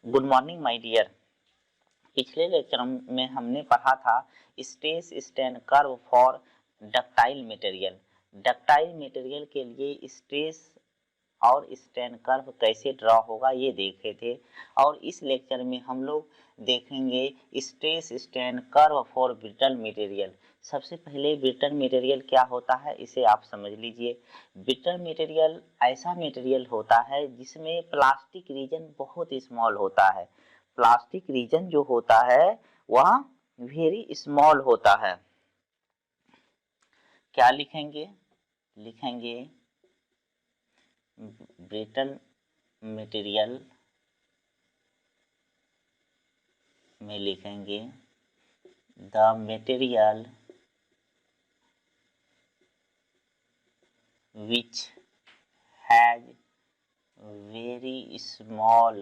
Good morning my dear. पिछले lecture में हमने पढ़ा था stress strain curve for ductile material. Ductile material के लिए स्ट्रेस और स्ट्रेन कर्व कैसे ड्रॉ होगा ये देखे थे, और इस लेक्चर में हम लोग देखेंगे stress strain curve for brittle material. सबसे पहले ब्रिटल मटेरियल क्या होता है इसे आप समझ लीजिए। ब्रिटल मटेरियल ऐसा मटेरियल होता है जिसमें प्लास्टिक रीजन बहुत स्मॉल होता है। प्लास्टिक रीजन जो होता है वह वेरी स्मॉल होता है। क्या लिखेंगे? लिखेंगे ब्रिटल मटेरियल में लिखेंगे the material which has very small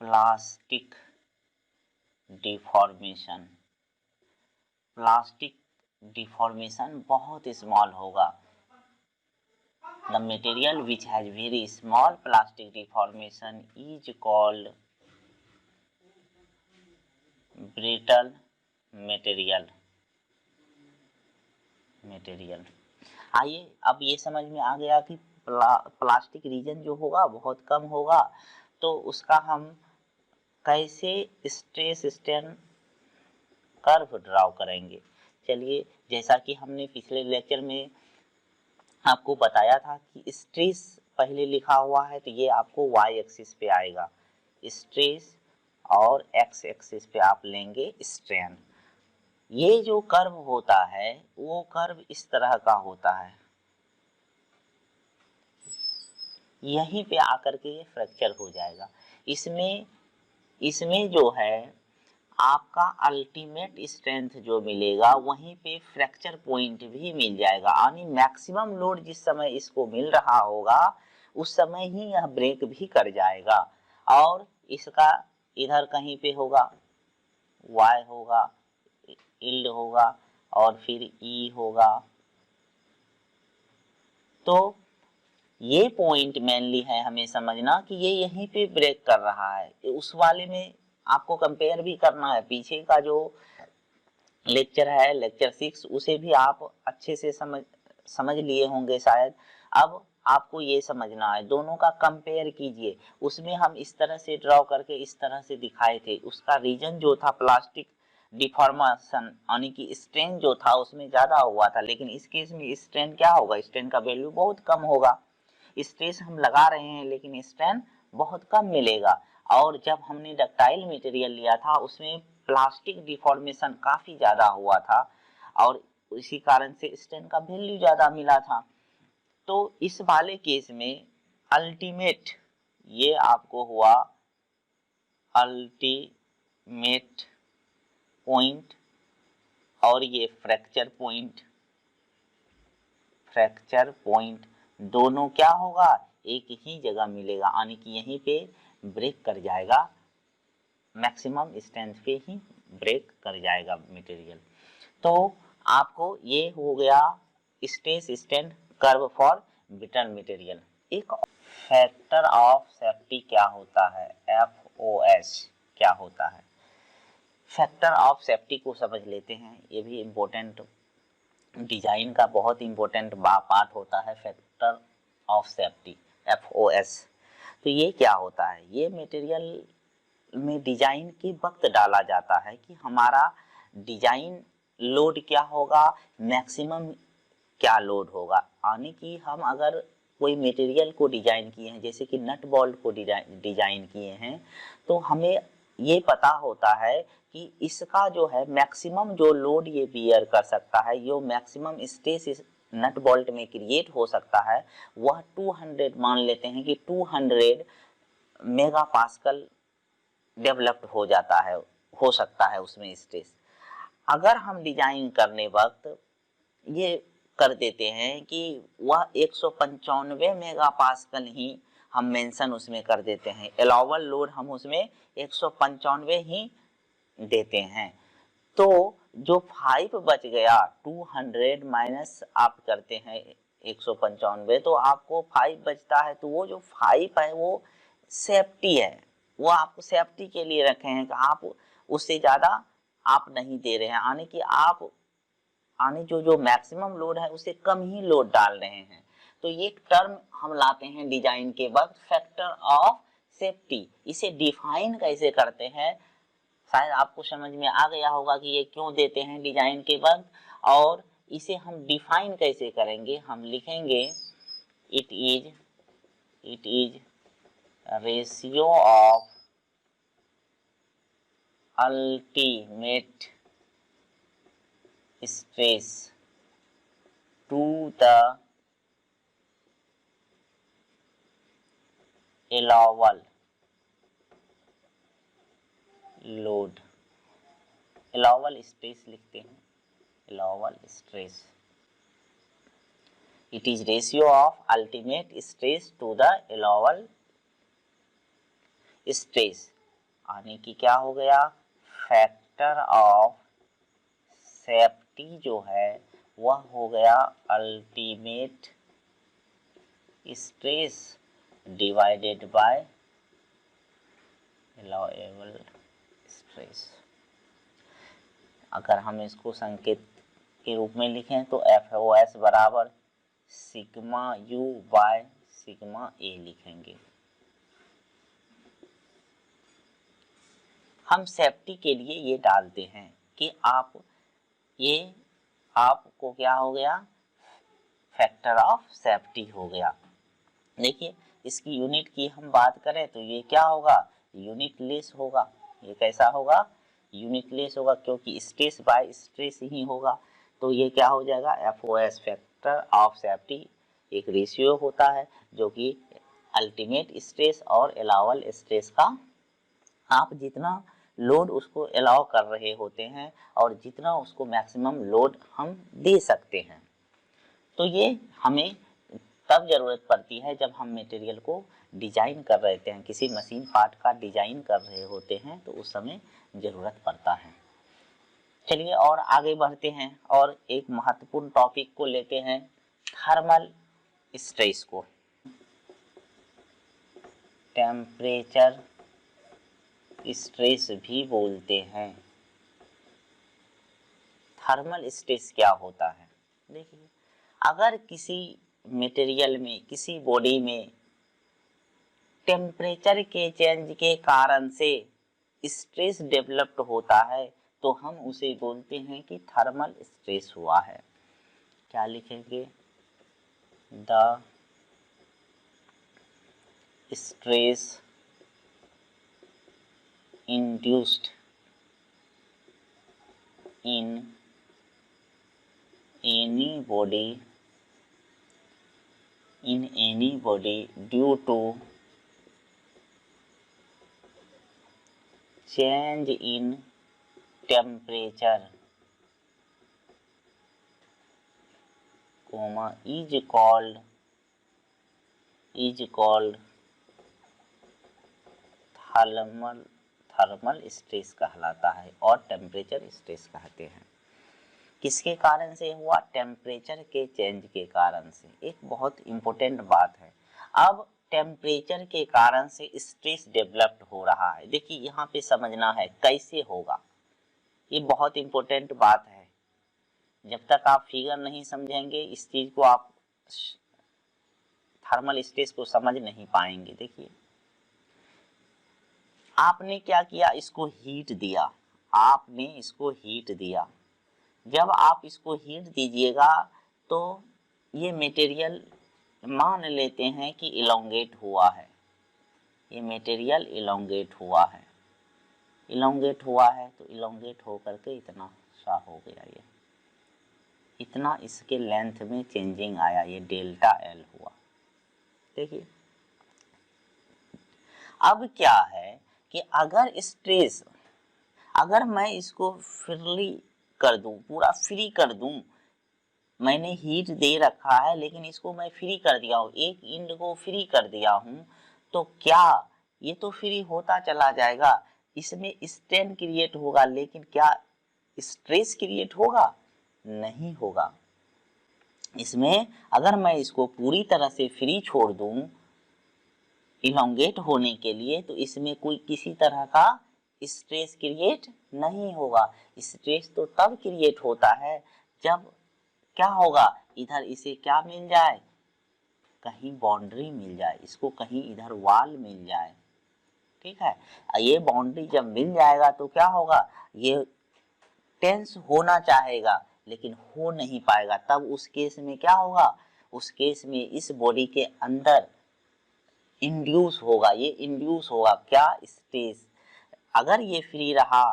plastic deformation। Plastic deformation बहुत स्मॉल होगा। The material which has very small plastic deformation is called brittle material। आइए अब ये समझ में आ गया कि प्लास्टिक रीजन जो होगा बहुत कम होगा, तो उसका हम कैसे स्ट्रेस स्ट्रेन कर्व ड्रॉ करेंगे। चलिए, जैसा कि हमने पिछले लेक्चर में आपको बताया था कि स्ट्रेस पहले लिखा हुआ है तो ये आपको वाई एक्सिस पे आएगा स्ट्रेस, और एक्स एक्सिस पे आप लेंगे स्ट्रेन। ये जो कर्व होता है वो कर्व इस तरह का होता है, यहीं पे आकर के ये फ्रैक्चर हो जाएगा। इसमें जो है आपका अल्टीमेट स्ट्रेंथ जो मिलेगा वहीं पे फ्रैक्चर पॉइंट भी मिल जाएगा, यानी मैक्सिमम लोड जिस समय इसको मिल रहा होगा उस समय ही यह ब्रेक भी कर जाएगा। और इसका इधर कहीं पे होगा वाई होगा, इल्ड होगा और फिर ई होगा। तो ये पॉइंट मेनली है हमें समझना कि ये यहीं पे ब्रेक कर रहा है। उस वाले में आपको कंपेयर भी करना है, पीछे का जो लेक्चर है लेक्चर 6 उसे भी आप अच्छे से समझ लिए होंगे शायद। अब आपको ये समझना है, दोनों का कंपेयर कीजिए। उसमें हम इस तरह से ड्रॉ करके इस तरह से दिखाए थे, उसका रीजन जो था प्लास्टिक डिफॉर्मेशन यानी कि स्ट्रेन जो था उसमें ज्यादा हुआ था, लेकिन इस केस में स्ट्रेन क्या होगा, स्ट्रेन का वैल्यू बहुत कम होगा। स्ट्रेस हम लगा रहे हैं लेकिन स्ट्रेन बहुत कम मिलेगा। और जब हमने डक्टाइल मटेरियल लिया था उसमें प्लास्टिक डिफॉर्मेशन काफी ज्यादा हुआ था और इसी कारण से स्ट्रेन का वैल्यू ज्यादा मिला था। तो इस वाले केस में अल्टीमेट ये आपको हुआ अल्टीमेट पॉइंट और ये फ्रैक्चर पॉइंट दोनों क्या होगा एक ही जगह मिलेगा, यानी कि यहीं पे ब्रेक कर जाएगा, मैक्सिमम स्ट्रेंथ पे ही ब्रेक कर जाएगा मटेरियल। तो आपको ये हो गया stress strain curve for brittle material. एक फैक्टर ऑफ सेफ्टी क्या होता है, FOS क्या होता है। फैक्टर ऑफ सेफ्टी को समझ लेते हैं, ये भी इम्पोर्टेंट डिजाइन का बहुत इम्पोर्टेंट पार्ट होता है फैक्टर ऑफ सेफ्टी FOS। तो ये क्या होता है, ये मटेरियल में डिजाइन के वक्त डाला जाता है कि हमारा डिजाइन लोड क्या होगा, मैक्सिमम क्या लोड होगा। यानी कि हम अगर कोई मटेरियल को डिजाइन किए हैं, जैसे कि नट बोल्ट को डिजाइन किए हैं, तो हमें ये पता होता है कि इसका जो है मैक्सिमम जो लोड ये बियर कर सकता है, जो मैक्सिमम स्ट्रेस नट बोल्ट में क्रिएट हो सकता है वह 200 मान लेते हैं कि 200 मेगा पास्कल डेवलप्ड हो जाता है, हो सकता है उसमें स्ट्रेस। अगर हम डिजाइन करने वक्त ये कर देते हैं कि वह 195 मेगा पास्कल ही हम मेंशन उसमें कर देते हैं, अलाउबल लोड हम उसमें 195 ही देते हैं, तो जो 5 बच गया 200 माइनस आप करते हैं 195, तो आपको 5 बचता है, तो वो जो 5 है वो सेफ्टी है, वो आपको सेफ्टी के लिए रखे हैं कि आप उससे ज़्यादा आप नहीं दे रहे हैं, यानी कि आप जो मैक्सिमम लोड है उससे कम ही लोड डाल रहे हैं। तो ये टर्म हम लाते हैं डिजाइन के वक्त, फैक्टर ऑफ सेफ्टी। इसे डिफाइन कैसे करते हैं, शायद आपको समझ में आ गया होगा कि ये क्यों देते हैं डिजाइन के वक्त, और इसे हम डिफाइन कैसे करेंगे। हम लिखेंगे it is ratio of ultimate stress to the allowable load, allowable stress लिखते हैं, allowable stress. It is ratio of ultimate stress to the allowable stress, यानी कि क्या हो गया, फैक्टर ऑफ सेफ्टी जो है वह हो गया ultimate stress divided by allowable stress. अगर हम इसको संकेत के रूप में लिखें तो FOS बराबर sigma U by sigma A लिखेंगे। हम सेफ्टी के लिए ये डालते हैं कि आपको क्या हो गया, फैक्टर ऑफ सेफ्टी हो गया। देखिए इसकी यूनिट की हम बात करें तो ये क्या होगा, यूनिट लेस होगा। ये कैसा होगा, यूनिट लेस होगा, क्योंकि स्ट्रेस बाय स्ट्रेस ही होगा। तो ये क्या हो जाएगा, FOS फैक्टर ऑफ सेफ्टी एक रेशियो होता है जो कि अल्टीमेट स्ट्रेस और अलाउबल स्ट्रेस का आप जितना लोड उसको अलाउ कर रहे होते हैं और जितना उसको मैक्सिमम लोड हम दे सकते हैं। तो ये हमें तब जरूरत पड़ती है जब हम मटेरियल को डिजाइन कर रहे होते हैं, किसी मशीन पार्ट का डिजाइन कर रहे होते हैं, तो उस समय जरूरत पड़ता है। चलिए और आगे बढ़ते हैं और एक महत्वपूर्ण टॉपिक को लेते हैं, थर्मल स्ट्रेस को। टेम्परेचर स्ट्रेस भी बोलते हैं। थर्मल स्ट्रेस क्या होता है, देखिए अगर किसी मटेरियल में, किसी बॉडी में टेम्परेचर के चेंज के कारण से स्ट्रेस डेवलप्ड होता है तो हम उसे बोलते हैं कि थर्मल स्ट्रेस हुआ है। क्या लिखेंगे, the stress induced in any body due to change in temperature, is called thermal stress कहलाता है और टेम्परेचर स्ट्रेस कहते हैं। किसके कारण से हुआ, टेम्परेचर के चेंज के कारण से। एक बहुत इंपॉर्टेंट बात है, अब टेम्परेचर के कारण से स्ट्रेस डेवलप्ड हो रहा है। देखिए यहाँ पे समझना है कैसे होगा, ये बहुत इंपॉर्टेंट बात है। जब तक आप फिगर नहीं समझेंगे इस चीज को, आप थर्मल स्ट्रेस को समझ नहीं पाएंगे। देखिए आपने क्या किया, इसको हीट दिया, आपने इसको हीट दिया। जब आप इसको हीट दीजिएगा तो ये मटेरियल मान लेते हैं कि इलोंगेट हुआ है, ये मटेरियल इलोंगेट हुआ है, इलोंगेट हुआ है तो इलोंगेट होकर के इतना सा हो गया, ये इतना इसके लेंथ में चेंजिंग आया, ये डेल्टा एल हुआ। देखिए अब क्या है कि अगर स्ट्रेस, अगर मैं इसको फ्री कर दूं, पूरा फ्री कर दूं, मैंने हीट दे रखा है लेकिन इसको मैं फ्री कर दिया हूं, एक इंड को फ्री कर दिया हूं, तो क्या ये तो फ्री होता चला जाएगा, इसमें स्ट्रेन क्रिएट होगा, लेकिन क्या स्ट्रेस क्रिएट होगा, नहीं होगा। इसमें अगर मैं इसको पूरी तरह से फ्री छोड़ दूं इलोंगेट होने के लिए, तो इसमें कोई किसी तरह का स्ट्रेस क्रिएट नहीं होगा। स्ट्रेस तो तब क्रिएट होता है जब क्या होगा, इधर इसे क्या मिल जाए, कहीं बाउंड्री मिल जाए, इसको कहीं इधर वॉल मिल जाए। ठीक है, ये बाउंड्री जब मिल जाएगा तो क्या होगा, ये टेंस होना चाहेगा लेकिन हो नहीं पाएगा। तब उस केस में क्या होगा, उस केस में इस बॉडी के अंदर इंड्यूस होगा, ये इंड्यूस होगा क्या, स्ट्रेस। अगर ये फ्री रहा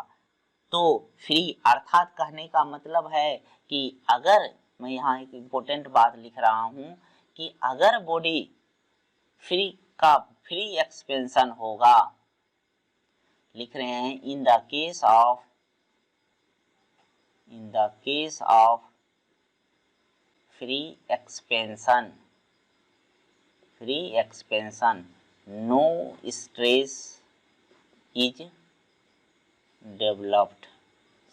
तो फ्री अर्थात कहने का मतलब है कि अगर मैं यहाँ एक इम्पोर्टेंट बात लिख रहा हूँ कि अगर बॉडी फ्री का फ्री एक्सपेंशन होगा, लिख रहे हैं in the case of free expansion no stress is developed.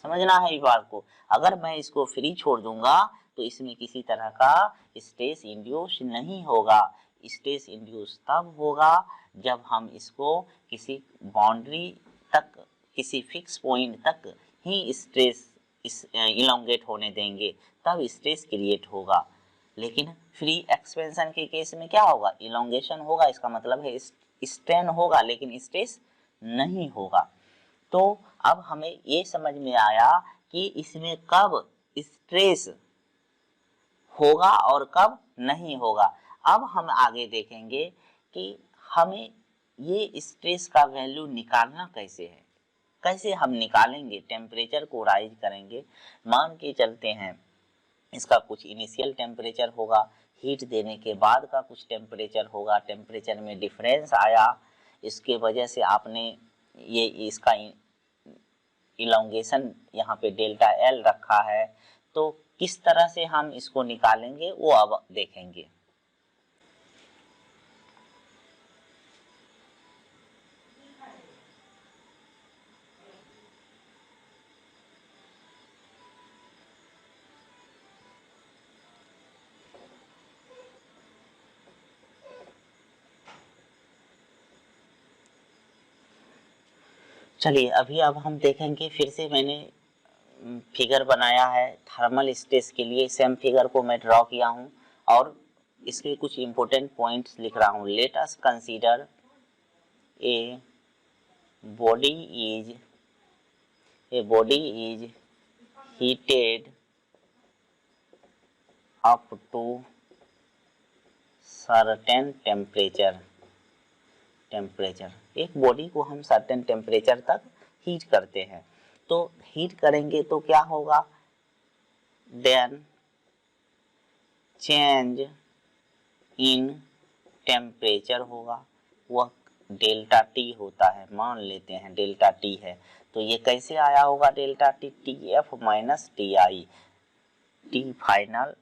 समझना है इस बात को, अगर मैं इसको फ्री छोड़ दूंगा तो इसमें किसी तरह का स्ट्रेस इंड्यूस नहीं होगा। स्ट्रेस इंड्यूस तब होगा जब हम इसको किसी बाउंड्री तक, किसी फिक्स पॉइंट तक ही स्ट्रेस इलोंगेट होने देंगे, तब स्ट्रेस क्रिएट होगा। लेकिन फ्री एक्सपेंशन के केस में क्या होगा, इलोंगेशन होगा, इसका मतलब है स्ट्रेन होगा लेकिन स्ट्रेस नहीं होगा। तो अब हमें ये समझ में आया कि इसमें कब स्ट्रेस होगा और कब नहीं होगा। अब हम आगे देखेंगे कि हमें ये स्ट्रेस का वैल्यू निकालना कैसे है, कैसे हम निकालेंगे, टेम्परेचर को राइज करेंगे। मान के चलते हैं इसका कुछ इनिशियल टेम्परेचर होगा, हीट देने के बाद का कुछ टेम्परेचर होगा, टेम्परेचर में डिफरेंस आया, इसके वजह से आपने ये इसका इलोंगेशन यहाँ पे डेल्टा एल रखा है। तो किस तरह से हम इसको निकालेंगे वो अब देखेंगे। चलिए अभी अब हम देखेंगे, फिर से मैंने फिगर बनाया है थर्मल स्ट्रेस के लिए, सेम फिगर को मैं ड्रॉ किया हूँ और इसके कुछ इंपॉर्टेंट पॉइंट्स लिख रहा हूँ। Let us consider a body is heated up to certain temperature। एक बॉडी को हम सर्टेन टेम्परेचर तक हीट करते हैं, तो हीट करेंगे तो क्या होगा, देन चेंज इन टेम्परेचर होगा, वह डेल्टा टी होता है, मान लेते हैं डेल्टा टी है। तो ये कैसे आया होगा delta T, T F minus T I, T final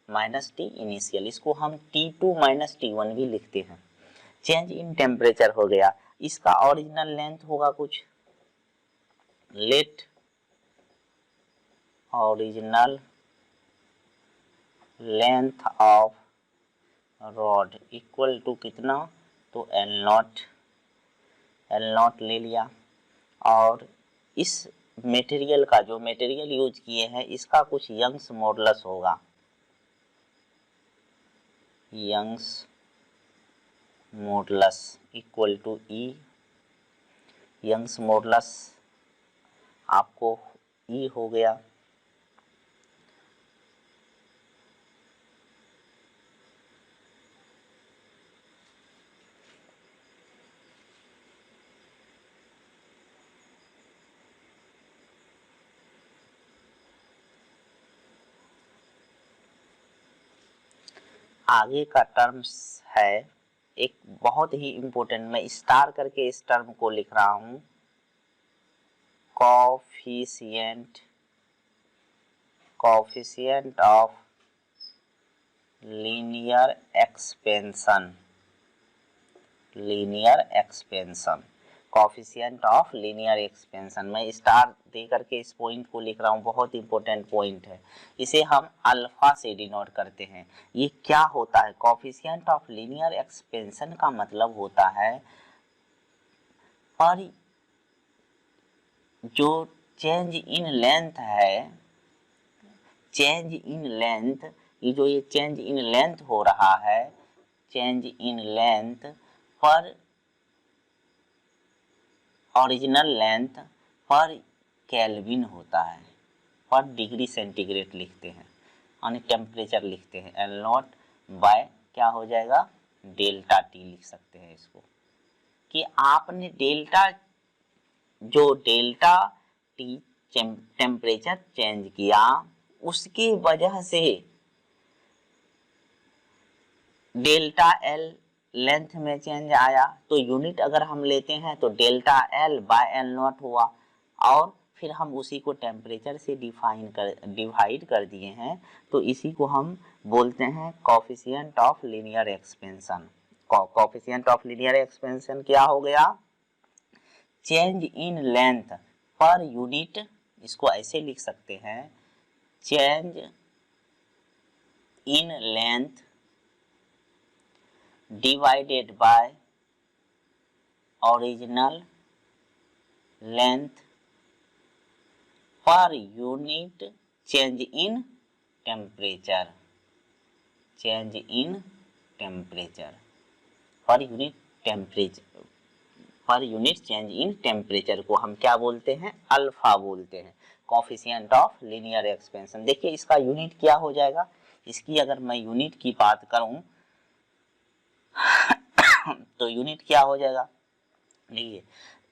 minus T initial, इसको हम T2 माइनस T1 भी लिखते हैं। चेंज इन टेम्परेचर हो गया, इसका ओरिजिनल लेंथ होगा कुछ, let original length of rod equal to कितना, तो एल नॉट ले लिया। और इस मटेरियल का, जो मटेरियल यूज किए हैं, इसका कुछ यंग्स मॉडुलस होगा, Young's modulus equal to E, Young's modulus आपको ई हो गया। आगे का टर्म्स है एक बहुत ही इम्पोर्टेंट, मैं स्टार करके इस टर्म को लिख रहा हूँ, coefficient of linear expansion. Coefficient of linear expansion. मैं स्टार दे करके इस पॉइंट को लिख रहा हूँ, बहुत इंपॉर्टेंट पॉइंट है। इसे हम अल्फा से डिनोट करते हैं। ये क्या होता है? कोफिशिएंट ऑफ लीनियर एक्सपेंशन का मतलब होता है और जो चेंज इन लेंथ है, चेंज इन लेंथ, ये चेंज इन लेंथ हो रहा है, चेंज इन लेंथ पर ओरिजिनल लेंथ पर केल्विन होता है, पर डिग्री सेंटीग्रेड लिखते हैं यानी टेम्परेचर लिखते हैं। एल नॉट बाय क्या हो जाएगा? डेल्टा टी लिख सकते हैं इसको, कि आपने डेल्टा टी टेम्परेचर चेंज किया, उसकी वजह से डेल्टा एल लेंथ में चेंज आया। तो यूनिट अगर हम लेते हैं तो delta L by L not हुआ, और फिर हम उसी को टेम्परेचर से डिवाइड कर दिए हैं, तो इसी को हम बोलते हैं coefficient of linear expansion. Coefficient of linear expansion क्या हो गया? Change in length per unit, इसको ऐसे लिख सकते हैं, change in length divided by original length per unit change in temperature, change in temperature per unit temperature, per unit change in temperature को हम क्या बोलते हैं? अल्फा बोलते हैं, कोफिशिएंट ऑफ लीनियर एक्सपेंशन। देखिए इसका यूनिट क्या हो जाएगा? इसकी अगर मैं यूनिट की बात करूं तो यूनिट क्या हो जाएगा? देखिए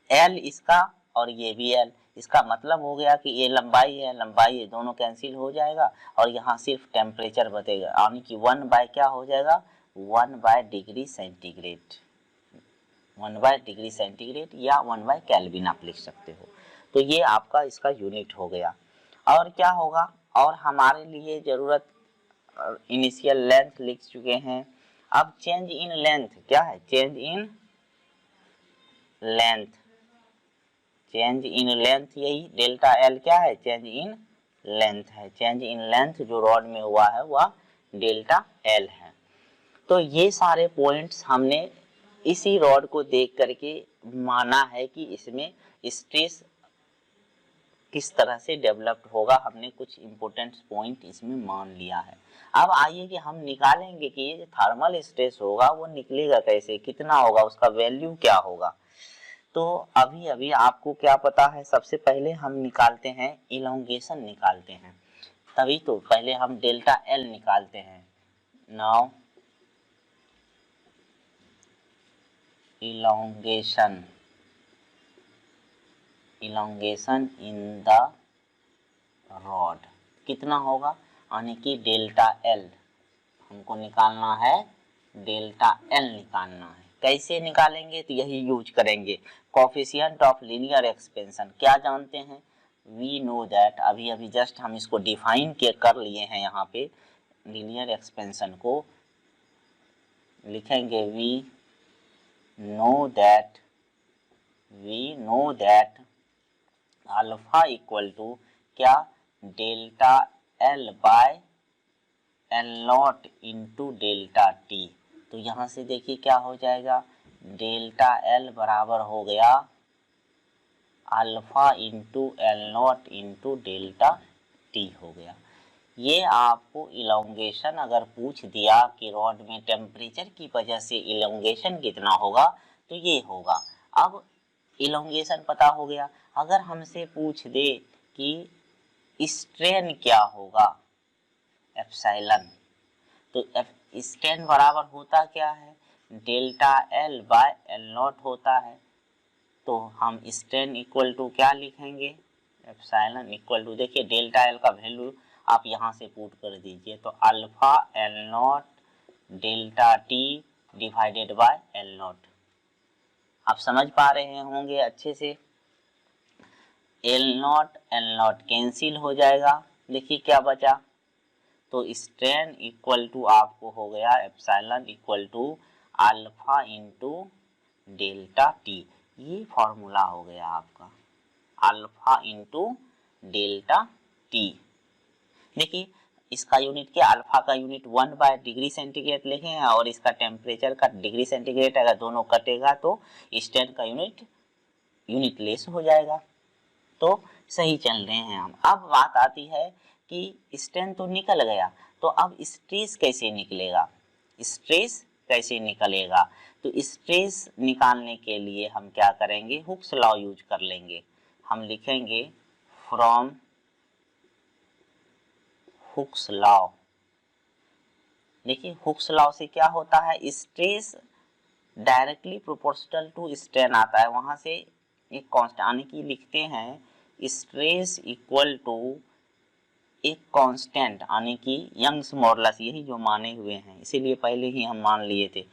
एल इसका और ये भी एल, इसका मतलब हो गया कि ये लंबाई है, लंबाई है, दोनों कैंसिल हो जाएगा और यहाँ सिर्फ टेम्परेचर बतेगा, यानी कि 1 बाय क्या हो जाएगा? 1 bye degree centigrade, 1 bye degree centigrade या 1 बाय केल्विन आप लिख सकते हो। तो ये आपका इसका यूनिट हो गया। और क्या होगा? और हमारे लिए जरूरत इनिशियल लेंथ लिख चुके हैं। अब चेंज इन लेंथ क्या है? Change in length, change in length यही डेल्टा एल क्या है? चेंज इन लेंथ है। चेंज इन लेंथ जो रॉड में हुआ है वह डेल्टा एल है। तो ये सारे पॉइंट्स हमने इसी रॉड को देख करके माना है कि इसमें स्ट्रेस किस तरह से डेवलप्ड होगा, हमने कुछ इंपॉर्टेंट पॉइंट इसमें मान लिया है। अब आइए कि हम निकालेंगे कि ये जो थर्मल स्ट्रेस होगा वो निकलेगा कैसे, कितना होगा, उसका वैल्यू क्या होगा। तो अभी अभी आपको क्या पता है, सबसे पहले हम निकालते हैं इलोंगेशन निकालते हैं, तभी तो पहले हम डेल्टा एल निकालते हैं। Now elongation in the rod कितना होगा, यानी कि डेल्टा एल हमको निकालना है, डेल्टा एल निकालना है। कैसे निकालेंगे? तो यही यूज करेंगे, कोफिशिएंट ऑफ लीनियर एक्सपेंशन। क्या जानते हैं? वी नो दैट, अभी अभी जस्ट हम इसको डिफाइन कर लिए हैं। यहाँ पे लीनियर एक्सपेंशन को लिखेंगे, we know that alpha equal to क्या? Delta L by L not into delta T. तो यहाँ से देखिए क्या हो जाएगा, डेल्टा एल बराबर हो गया alpha into L not into delta T हो गया। ये आपको इलोंगेशन अगर पूछ दिया कि रॉड में टेम्परेचर की वजह से इलोंगेशन कितना होगा, तो ये होगा। अब इलोंगेशन पता हो गया, अगर हमसे पूछ दे कि स्ट्रेन क्या होगा, एप्सिलॉन, तो स्ट्रेन बराबर होता क्या है? Delta L by L not होता है। तो हम स्ट्रेन इक्वल टू क्या लिखेंगे? एप्सिलॉन इक्वल टू, देखिए डेल्टा एल का वैल्यू आप यहाँ से पुट कर दीजिए, तो alpha L not delta T divided by L not. आप समझ पा रहे होंगे अच्छे से। एल नॉट कैंसिल हो जाएगा, देखिए क्या बचा, तो स्ट्रेन इक्वल टू आपको हो गया epsilon equal to alpha into delta T. ये फॉर्मूला हो गया आपका अल्फा इंटू डेल्टा टी। देखिए इसका यूनिट क्या, अल्फा का यूनिट 1/डिग्री सेंटीग्रेड लिखे हैं और इसका टेम्परेचर का डिग्री सेंटीग्रेड, अगर दोनों कटेगा तो स्टैंड का यूनिट लेस हो जाएगा। तो सही चल रहे हैं हम। अब बात आती है कि स्टैंड तो निकल गया, तो अब स्ट्रेस कैसे निकलेगा, स्ट्रेस कैसे निकलेगा। तो स्ट्रेस निकालने के लिए हम क्या करेंगे, हुक्स लॉ यूज कर लेंगे। हम लिखेंगे फ्रॉम हुक्स लॉ। देखिए हुक्स लॉ से क्या होता है, stress directly proportional to strain आता है, वहां से एक कांस्टेंट यानी कि लिखते हैं स्ट्रेस इक्वल टू एक कांस्टेंट यानी कि यंग्स मॉडुलस, यही जो माने हुए हैं, इसीलिए पहले ही हम मान लिए थे।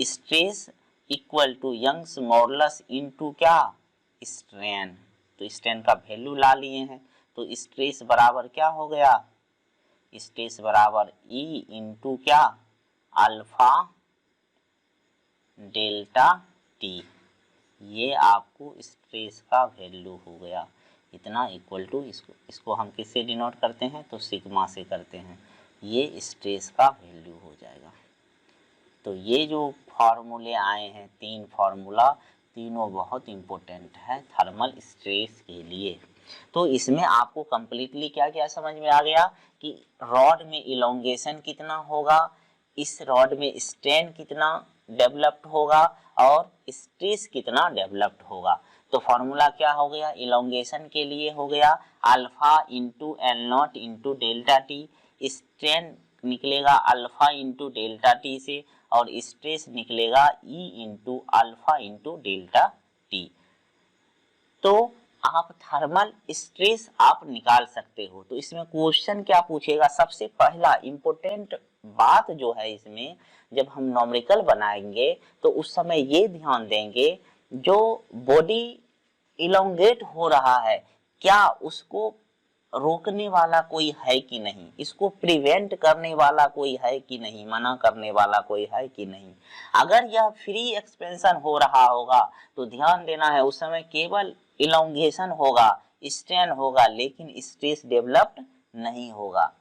Stress equal to Young's modulus into क्या, स्ट्रेन। तो स्ट्रेन का वैल्यू ला लिए हैं, तो स्ट्रेस बराबर क्या हो गया, स्ट्रेस बराबर E इंटू क्या, अल्फा डेल्टा टी। ये आपको स्ट्रेस का वैल्यू हो गया इतना, इक्वल टू इसको हम किससे डिनोट करते हैं, तो सिग्मा से करते हैं। ये स्ट्रेस का वैल्यू हो जाएगा। तो ये जो फॉर्मूले आए हैं, 3 फॉर्मूला, तीनों बहुत इम्पोर्टेंट है थर्मल स्ट्रेस के लिए। तो इसमें आपको कंप्लीटली क्या क्या समझ में आ गया कि रॉड में इलोंगेशन कितना होगा, इस रॉड में स्ट्रेन कितना डेवलप्ड होगा और स्ट्रेस कितना डेवलप्ड होगा। तो फॉर्मूला क्या हो गया, इलोंगेशन के लिए हो गया alpha into L not into delta T, strain निकलेगा अल्फा इंटू डेल्टा टी से और स्ट्रेस निकलेगा E into alpha into delta T. तो आप थर्मल स्ट्रेस आप निकाल सकते हो। तो इसमें क्वेश्चन क्या पूछेगा, सबसे पहला इंपॉर्टेंट बात जो है इसमें, जब हम न्यूमेरिकल बनाएंगे तो उस समय ये ध्यान देंगे जो बॉडी इलोंगेट हो रहा है क्या उसको रोकने वाला कोई है कि नहीं, इसको प्रिवेंट करने वाला कोई है कि नहीं, मना करने वाला कोई है कि नहीं। अगर यह फ्री एक्सपेंशन हो रहा होगा तो ध्यान देना है उस समय केवल इलोंगेशन होगा, स्ट्रेन होगा, लेकिन स्ट्रेस डेवलप्ड नहीं होगा।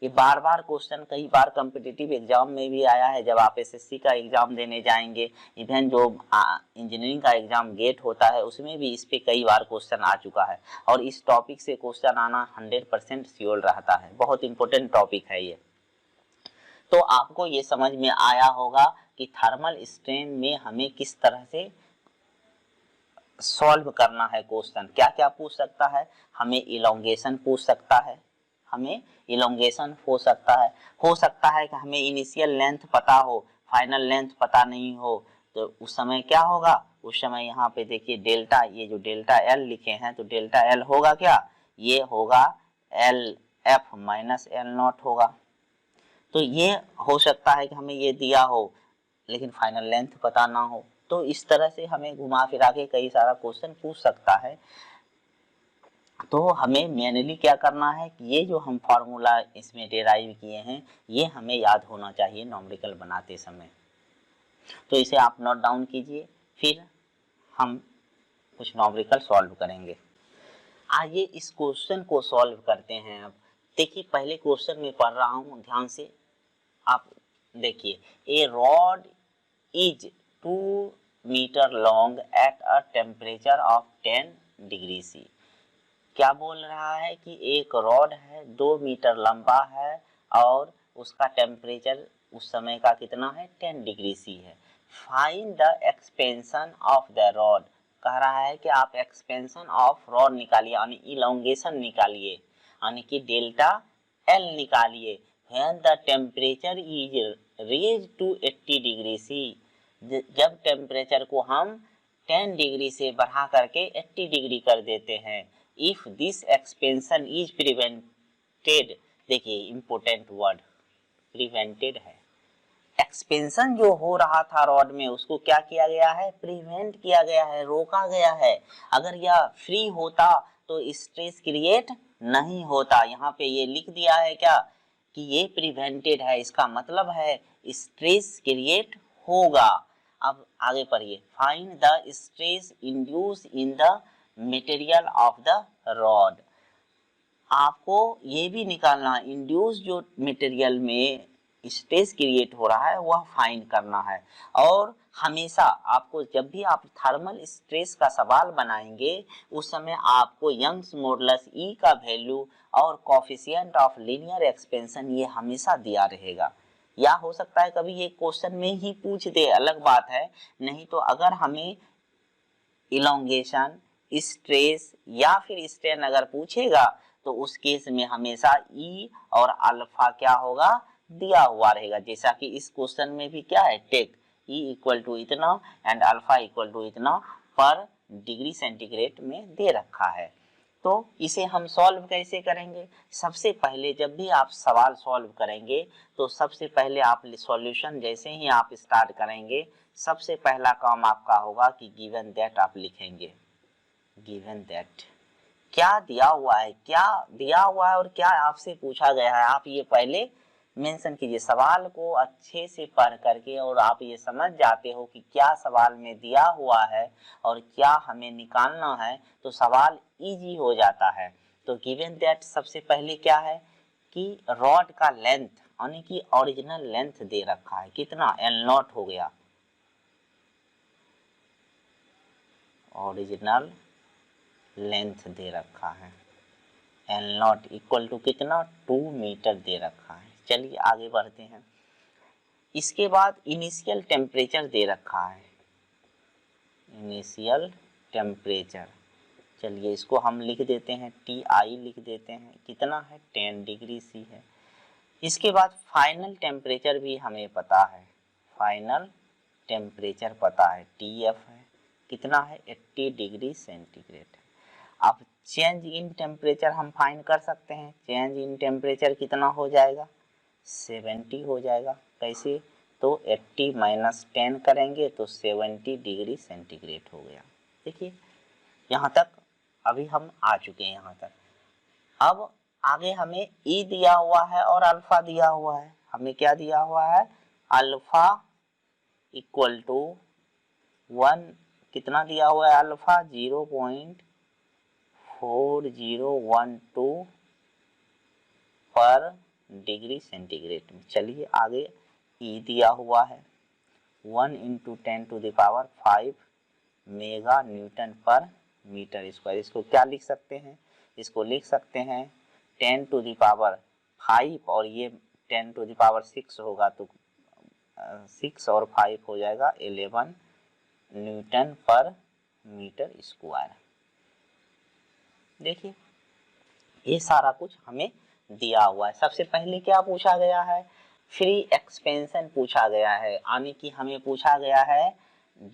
ये बार बार क्वेश्चन कई बार कॉम्पिटिटिव एग्जाम में भी आया है, जब आप एसएससी का एग्जाम देने जाएंगे, इवन जो इंजीनियरिंग का एग्जाम गेट होता है उसमें भी इस पे कई बार क्वेश्चन आ चुका है और इस टॉपिक से क्वेश्चन आना 100% श्योर रहता है। बहुत इंपॉर्टेंट टॉपिक है ये। तो आपको ये समझ में आया होगा कि थर्मल स्ट्रेन में हमें किस तरह से सॉल्व करना है क्वेश्चन। क्या क्या पूछ सकता है, हमें इलोंगेशन पूछ सकता है, हमें इलोंगेशन हो सकता है कि हमें इनिशियल लेंथ पता हो, फाइनल लेंथ पता नहीं हो, तो उस समय क्या होगा, उस समय यहाँ पे देखिए डेल्टा, ये जो डेल्टा एल लिखे हैं तो डेल्टा एल होगा क्या, ये होगा L F minus L not होगा। तो ये हो सकता है कि हमें ये दिया हो लेकिन फाइनल लेंथ पता ना हो, तो इस तरह से हमें घुमा फिरा के कई सारा क्वेश्चन पूछ सकता है। तो हमें मेनली क्या करना है कि ये जो हम फार्मूला इसमें डेराइव किए हैं ये हमें याद होना चाहिए न्यूमेरिकल बनाते समय। तो इसे आप नोट डाउन कीजिए, फिर हम कुछ न्यूमेरिकल सॉल्व करेंगे। आइए इस क्वेश्चन को सॉल्व करते हैं। अब देखिए पहले क्वेश्चन में पढ़ रहा हूँ, ध्यान से आप देखिए। A rod is 2 metre long at a temperature of 10 degree C. क्या बोल रहा है कि एक रॉड है 2 मीटर लंबा है और उसका टेम्परेचर उस समय का कितना है, 10 डिग्री सी है। Find the expansion of the rod, कह रहा है कि आप एक्सपेंशन ऑफ रॉड निकालिए यानी इलोंगेशन निकालिए, यानी कि डेल्टा एल निकालिए। When the temperature is raise to 80 degree C, जब टेम्परेचर को हम 10 डिग्री से बढ़ा करके 80 डिग्री कर देते हैं। If this expansion is prevented, देखिए इंपोर्टेंट वर्ड प्रिवेंटेड है। एक्सपेंशन जो हो रहा था रॉड में उसको क्या किया गया है, प्रिवेंट किया गया है, रोका गया है। अगर यह फ्री होता तो स्ट्रेस क्रिएट नहीं होता। यहाँ पे ये लिख दिया है क्या कि ये प्रिवेंटेड है, इसका मतलब है स्ट्रेस क्रिएट होगा। अब आगे पढ़िए, find the stress induce in the material of the rod. आपको ये भी निकालना है इंड्यूस जो मटेरियल में स्ट्रेस क्रिएट हो रहा है वह फाइंड करना है। और हमेशा आपको जब भी आप थर्मल स्ट्रेस का सवाल बनाएंगे उस समय आपको यंग्स मॉडुलस ई का वैल्यू और कोफिशिएंट ऑफ लीनियर एक्सपेंशन ये हमेशा दिया रहेगा। या हो सकता है कभी ये क्वेश्चन में ही पूछ दे, अलग बात है, नहीं तो अगर हमें इलोंगेशन, स्ट्रेस या फिर स्ट्रेन अगर पूछेगा तो उस केस में हमेशा ई और अल्फा क्या होगा, दिया हुआ रहेगा। जैसा कि इस क्वेश्चन में भी क्या है, टेक ई इक्वल टू इतना एंड अल्फा इक्वल टू इतना पर डिग्री सेंटीग्रेड में दे रखा है। तो इसे हम सॉल्व कैसे करेंगे? सबसे पहले जब भी आप सवाल सॉल्व करेंगे तो सबसे पहले आप सॉल्यूशन जैसे ही आप स्टार्ट करेंगे सबसे पहला काम आपका होगा कि गिवन दैट आप लिखेंगे। गिवन दैट क्या दिया हुआ है, क्या दिया हुआ है और क्या आपसे पूछा गया है, आप ये पहले मेंशन कीजिए। सवाल को अच्छे से पढ़ करके और आप ये समझ जाते हो कि क्या सवाल में दिया हुआ है और क्या हमें निकालना है तो सवाल इजी हो जाता है। तो गिवन दैट सबसे पहले क्या है कि रॉड का लेंथ यानी कि ओरिजिनल लेंथ दे रखा है, कितना L0 हो गया, ओरिजिनल लेंथ दे रखा है L0 इक्वल टू कितना 2 मीटर दे रखा है। चलिए आगे बढ़ते हैं। इसके बाद इनिशियल टेम्परेचर दे रखा है, इनिशियल टेम्परेचर, चलिए इसको हम लिख देते हैं TI लिख देते हैं, कितना है 10 डिग्री C है। इसके बाद फाइनल टेम्परेचर भी हमें पता है, फाइनल टेम्परेचर पता है TF है, कितना है 80 डिग्री सेंटीग्रेड है। अब चेंज इन टेम्परेचर हम फाइंड कर सकते हैं, चेंज इन टेम्परेचर कितना हो जाएगा 70 हो जाएगा। कैसे? तो 80 माइनस 10 करेंगे तो 70 डिग्री सेंटीग्रेड हो गया। देखिए यहाँ तक अभी हम आ चुके हैं यहाँ तक। अब आगे हमें ई दिया हुआ है और अल्फा दिया हुआ है। हमें क्या दिया हुआ है, अल्फा इक्वल टू 1, कितना दिया हुआ है अल्फा 0.4012 पर डिग्री सेंटीग्रेड में। चलिए आगे ई दिया हुआ है 1 × 10⁵ मेगा न्यूटन पर मीटर स्क्वायर। इसको क्या लिख सकते हैं, इसको लिख सकते हैं 10⁵ और ये 10⁶ होगा तो 6 और 5 हो जाएगा 11 न्यूटन पर मीटर स्क्वायर। देखिए ये सारा कुछ हमें दिया हुआ है। सबसे पहले क्या पूछा गया है, फ्री एक्सपेंशन पूछा गया है, यानी कि हमें पूछा गया है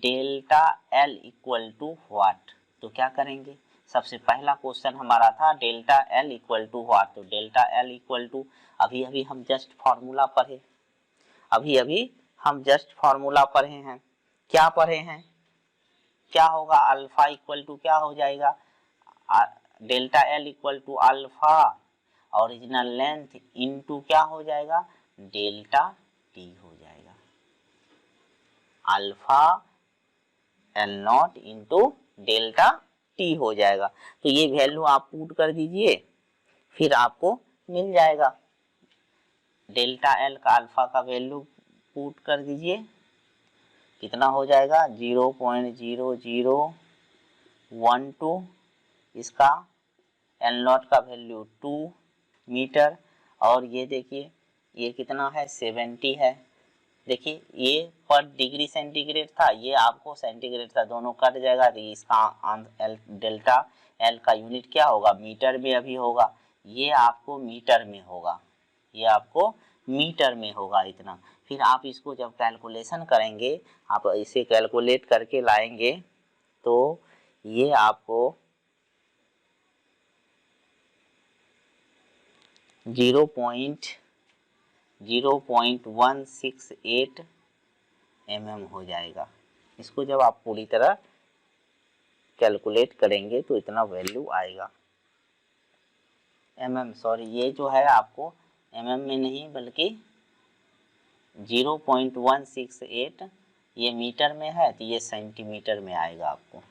delta L equal to what. तो क्या करेंगे, सबसे पहला क्वेश्चन हमारा था delta L equal to what. तो डेल्टा L इक्वल टू अभी हम जस्ट फॉर्मूला पढ़े, अभी हम जस्ट फॉर्मूला पढ़े हैं। क्या पढ़े हैं, क्या होगा अल्फा इक्वल टू क्या हो जाएगा, delta L equal to alpha original length into क्या हो जाएगा डेल्टा T हो जाएगा, alpha L0 into delta T हो जाएगा। तो ये वैल्यू आप पुट कर दीजिए फिर आपको मिल जाएगा। डेल्टा L का अल्फा का वैल्यू पुट कर दीजिए, कितना हो जाएगा 0.0012, इसका L0 का वैल्यू 2 मीटर और ये देखिए ये कितना है 70 है। देखिए ये पर डिग्री सेंटीग्रेड था, ये आपको सेंटीग्रेड था, दोनों कट जाएगा तो इसका डेल्टा L का यूनिट क्या होगा मीटर में अभी होगा, ये आपको मीटर में होगा, ये आपको मीटर में होगा इतना। फिर आप इसको जब कैलकुलेशन करेंगे, आप इसे कैलकुलेट करके लाएंगे तो ये आपको 0.0168 mm हो जाएगा। इसको जब आप पूरी तरह कैलकुलेट करेंगे तो इतना वैल्यू आएगा। सॉरी ये जो है आपको mm में नहीं बल्कि 0.168 ये मीटर में है तो ये सेंटीमीटर में आएगा। आपको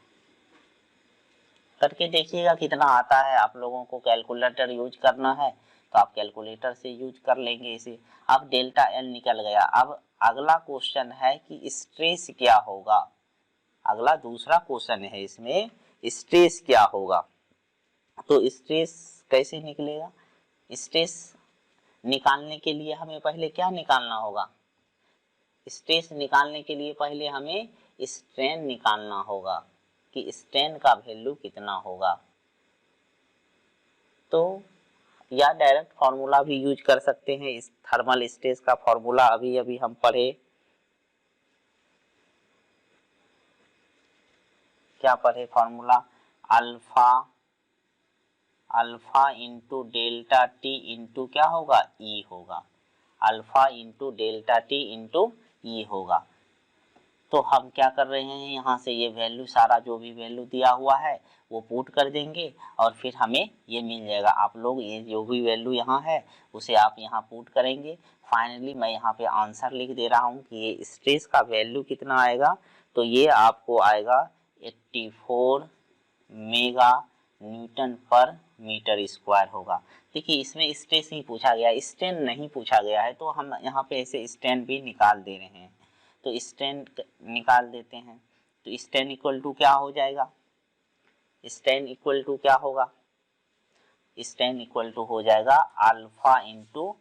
करके देखिएगा कितना आता है। आप लोगों को कैलकुलेटर यूज करना है तो आप कैलकुलेटर से यूज कर लेंगे इसे। अब डेल्टा एल निकल गया। अब अगला क्वेश्चन है कि स्ट्रेस क्या होगा। अगला दूसरा क्वेश्चन है इसमें, स्ट्रेस क्या होगा। तो स्ट्रेस कैसे निकलेगा? स्ट्रेस निकालने के लिए हमें पहले क्या निकालना होगा? स्ट्रेस निकालने के लिए पहले हमें स्ट्रेन निकालना होगा कि स्ट्रेन का वैल्यू कितना होगा। तो या डायरेक्ट फार्मूला भी यूज कर सकते हैं। इस थर्मल स्ट्रेस का फार्मूला अभी अभी हम पढ़े। क्या पढ़े? Formula alpha into delta T into क्या होगा? ई होगा। Alpha into delta T into E होगा। तो हम क्या कर रहे हैं, यहाँ से ये वैल्यू सारा जो भी वैल्यू दिया हुआ है वो पुट कर देंगे और फिर हमें ये मिल जाएगा। आप लोग ये जो भी वैल्यू यहाँ है उसे आप यहाँ पुट करेंगे। फाइनली मैं यहाँ पे आंसर लिख दे रहा हूँ कि ये स्ट्रेस का वैल्यू कितना आएगा। तो ये आपको आएगा 84 मेगा न्यूटन पर मीटर स्क्वायर होगा। देखिए इसमें स्ट्रेस ही पूछा गया, स्ट्रेन नहीं पूछा गया है, तो हम यहाँ पे ऐसे स्ट्रेन भी निकाल दे रहे हैं। तो स्ट्रेन निकाल देते हैं। तो स्ट्रेन इक्वल टू क्या हो जाएगा? स्ट्रेन इक्वल टू क्या होगा? स्ट्रेन इक्वल टू हो जाएगा अल्फा इंटू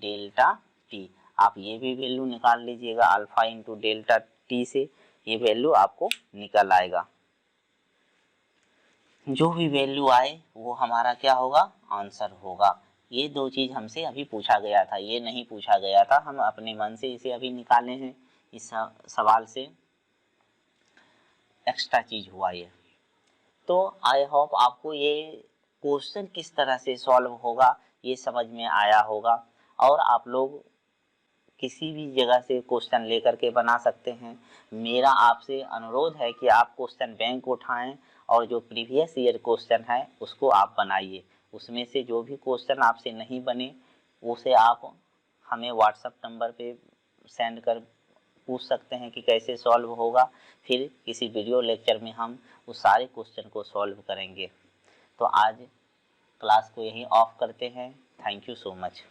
डेल्टा टी। आप ये भी वैल्यू निकाल लीजिएगा, अल्फा इंटू डेल्टा टी से ये वैल्यू आपको निकल आएगा। जो भी वैल्यू आए वो हमारा क्या होगा? आंसर होगा। ये दो चीज हमसे अभी पूछा गया था, ये नहीं पूछा गया था, हम अपने मन से इसे अभी निकाले हैं। इस सवाल से एक्स्ट्रा चीज हुआ ये। तो आई होप आपको ये क्वेश्चन किस तरह से सॉल्व होगा ये समझ में आया होगा। और आप लोग किसी भी जगह से क्वेश्चन लेकर के बना सकते हैं। मेरा आपसे अनुरोध है कि आप क्वेश्चन बैंक उठाएं और जो प्रीवियस ईयर क्वेश्चन है उसको आप बनाइए। उसमें से जो भी क्वेश्चन आपसे नहीं बने उसे आप हमें व्हाट्सएप नंबर पे सेंड कर पूछ सकते हैं कि कैसे सॉल्व होगा। फिर किसी वीडियो लेक्चर में हम उस सारे क्वेश्चन को सॉल्व करेंगे। तो आज क्लास को यहीं ऑफ करते हैं। Thank you so much.